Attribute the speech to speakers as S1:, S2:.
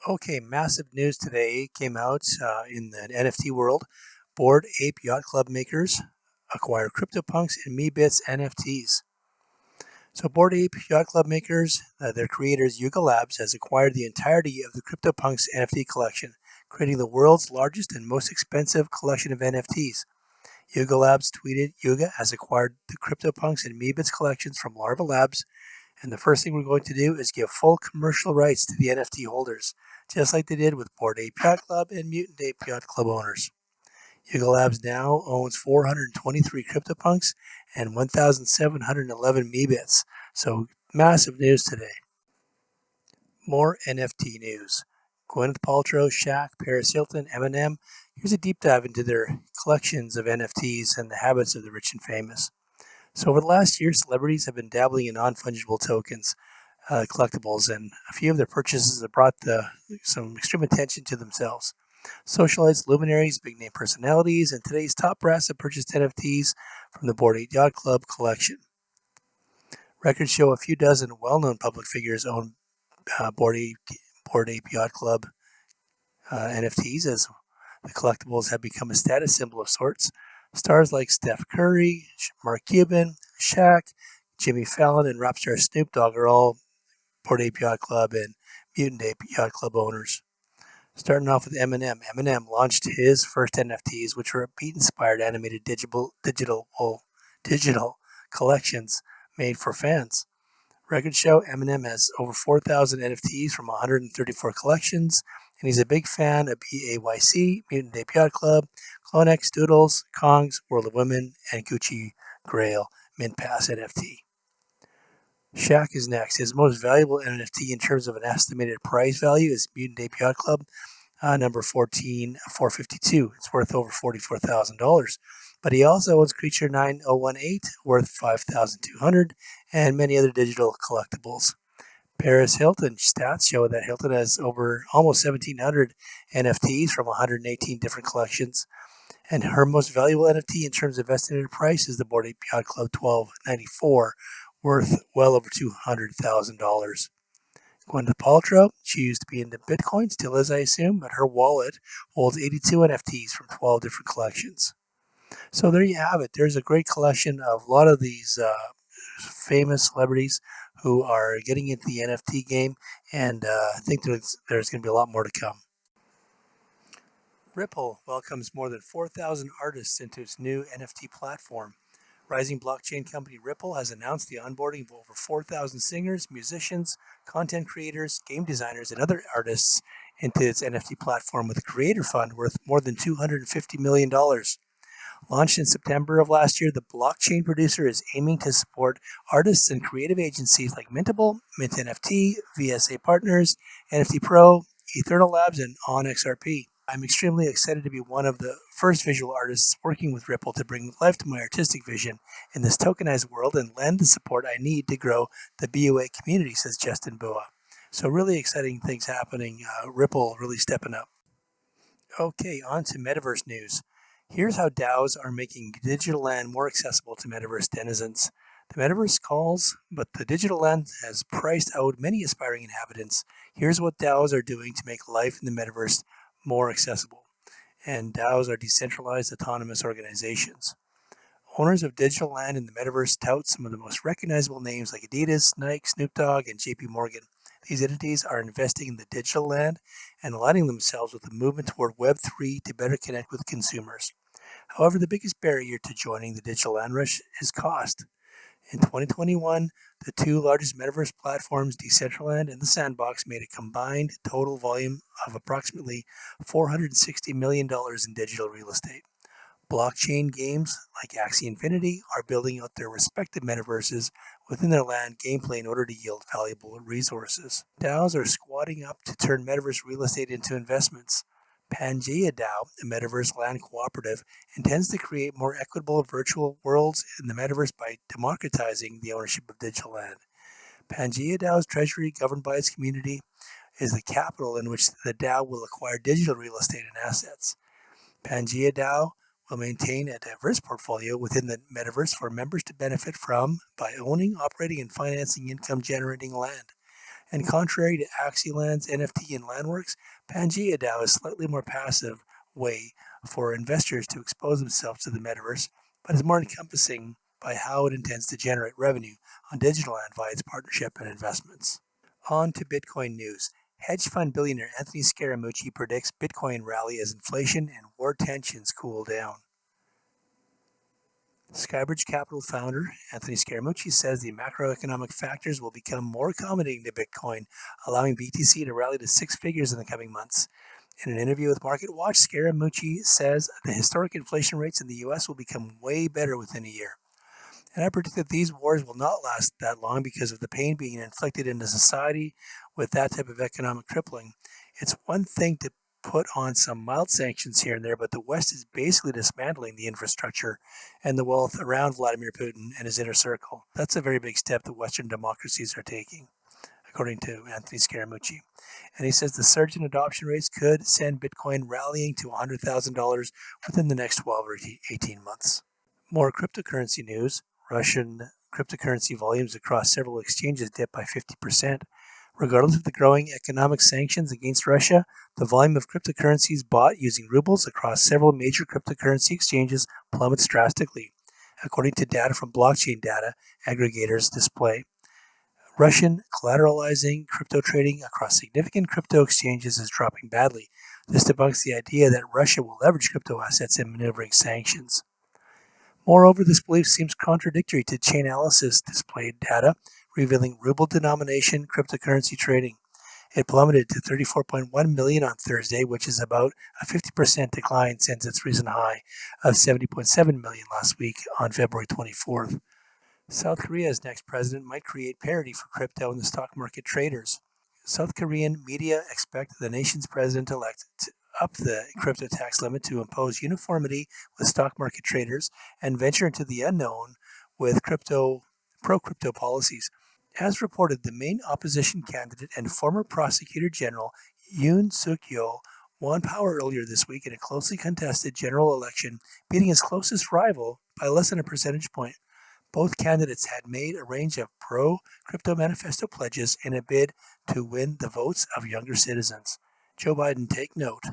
S1: Okay, massive news today came out in the NFT world. Bored Ape Yacht Club makers acquire CryptoPunks and MeBits NFTs. So, Bored Ape Yacht Club makers, their creators Yuga Labs, has acquired the entirety of the CryptoPunks NFT collection, creating the world's largest and most expensive collection of NFTs. Yuga Labs tweeted, Yuga has acquired the CryptoPunks and MeBits collections from Larva Labs, and the first thing we're going to do is give full commercial rights to the NFT holders, just like they did with Bored Ape Yacht Club and Mutant Ape Yacht Club owners. Yuga Labs now owns 423 CryptoPunks and 1,711 Meebits. So massive news today. More NFT news. Gwyneth Paltrow, Shaq, Paris Hilton, Eminem. Here's a deep dive into their collections of NFTs and the habits of the rich and famous. So over the last year, celebrities have been dabbling in non-fungible tokens, collectibles, and a few of their purchases have brought some extreme attention to themselves. Socialites, luminaries, big-name personalities, and today's top brass have purchased NFTs from the Bored Ape Yacht Club collection. Records show a few dozen well-known public figures own Bored Ape Yacht Club NFTs, as the collectibles have become a status symbol of sorts. Stars like Steph Curry, Mark Cuban, Shaq, Jimmy Fallon, and rap star Snoop Dogg are all Bored Ape Yacht Club and Mutant Ape Yacht Club owners. Starting off with Eminem. Eminem launched his first NFTs, which were beat-inspired animated digital collections made for fans. Records show Eminem has over 4,000 NFTs from 134 collections, and he's a big fan of BAYC, Mutant Ape Yacht Club, Clonex, Doodles, Kongs, World of Women, and Gucci Grail Mint Pass NFT. Shaq is next. His most valuable NFT in terms of an estimated price value is Mutant Ape Yacht Club, number 14452. It's worth over $44,000. But he also owns Creature 9018, worth $5,200, and many other digital collectibles. Paris Hilton stats show that Hilton has over almost 1,700 NFTs from 118 different collections, and her most valuable NFT in terms of estimated price is the Bored Ape Yacht Club 1294, worth well over $200,000. Gwyneth Paltrow, she used to be into Bitcoin, still is, I assume, but her wallet holds 82 NFTs from 12 different collections. So there you have it. There's a great collection of a lot of these famous celebrities who are getting into the NFT game, and I think there's going to be a lot more to come. Ripple welcomes more than 4,000 artists into its new NFT platform. Rising blockchain company Ripple has announced the onboarding of over 4,000 singers, musicians, content creators, game designers, and other artists into its NFT platform with a creator fund worth more than $250 million. Launched in September of last year, the blockchain producer is aiming to support artists and creative agencies like Mintable, Mint NFT, VSA Partners, NFT Pro, Eternal Labs, and OnXRP. I'm extremely excited to be one of the first visual artists working with Ripple to bring life to my artistic vision in this tokenized world and lend the support I need to grow the BUA community, says Justin Bua. So really exciting things happening. Ripple really stepping up. Okay, on to metaverse news. Here's how DAOs are making digital land more accessible to metaverse denizens. The metaverse calls, but the digital land has priced out many aspiring inhabitants. Here's what DAOs are doing to make life in the metaverse more accessible. And DAOs are decentralized autonomous organizations. Owners of digital land in the metaverse tout some of the most recognizable names like Adidas, Nike, Snoop Dogg, and JP Morgan. These entities are investing in the digital land and aligning themselves with the movement toward Web3 to better connect with consumers. However, the biggest barrier to joining the digital land rush is cost. In 2021, the two largest metaverse platforms, Decentraland and The Sandbox, made a combined total volume of approximately $460 million in digital real estate. Blockchain games like Axie Infinity are building out their respective metaverses within their land gameplay in order to yield valuable resources. DAOs are squatting up to turn metaverse real estate into investments. Pangea DAO, a metaverse land cooperative, intends to create more equitable virtual worlds in the metaverse by democratizing the ownership of digital land. Pangea DAO's treasury, governed by its community, is the capital in which the DAO will acquire digital real estate and assets. Pangea DAO will maintain a diverse portfolio within the metaverse for members to benefit from by owning, operating, and financing income-generating land. And contrary to Axieland's NFT and Landworks, Pangea DAO is a slightly more passive way for investors to expose themselves to the metaverse, but is more encompassing by how it intends to generate revenue on digital land via its partnership and investments. On to Bitcoin news. Hedge fund billionaire Anthony Scaramucci predicts Bitcoin rally as inflation and war tensions cool down. Skybridge Capital founder Anthony Scaramucci says the macroeconomic factors will become more accommodating to Bitcoin, allowing BTC to rally to six figures in the coming months. In an interview with MarketWatch, Scaramucci says the historic inflation rates in the U.S. will become way better within a year. And I predict that these wars will not last that long because of the pain being inflicted into society with that type of economic crippling. It's one thing to put on some mild sanctions here and there, but the West is basically dismantling the infrastructure and the wealth around Vladimir Putin and his inner circle. That's a very big step that Western democracies are taking, according to Anthony Scaramucci. And he says the surge in adoption rates could send Bitcoin rallying to $100,000 within the next 12 or 18 months. More cryptocurrency news. Russian cryptocurrency volumes across several exchanges dipped by 50%. Regardless of the growing economic sanctions against Russia, the volume of cryptocurrencies bought using rubles across several major cryptocurrency exchanges plummets drastically, according to data from blockchain data aggregators display. Russian collateralizing crypto trading across significant crypto exchanges is dropping badly. This debunks the idea that Russia will leverage crypto assets in maneuvering sanctions. Moreover, this belief seems contradictory to Chainalysis displayed data revealing ruble denomination cryptocurrency trading. It plummeted to 34.1 million on Thursday, which is about a 50% decline since its recent high of 70.7 million last week on February 24th. South Korea's next president might create parity for crypto and the stock market traders. South Korean media expect the nation's president-elect to up the crypto tax limit to impose uniformity with stock market traders and venture into the unknown with pro-crypto policies. As reported, the main opposition candidate and former prosecutor general Yoon Suk-yeol won power earlier this week in a closely contested general election, beating his closest rival by less than a percentage point. Both candidates had made a range of pro-crypto manifesto pledges in a bid to win the votes of younger citizens. Joe Biden, take note.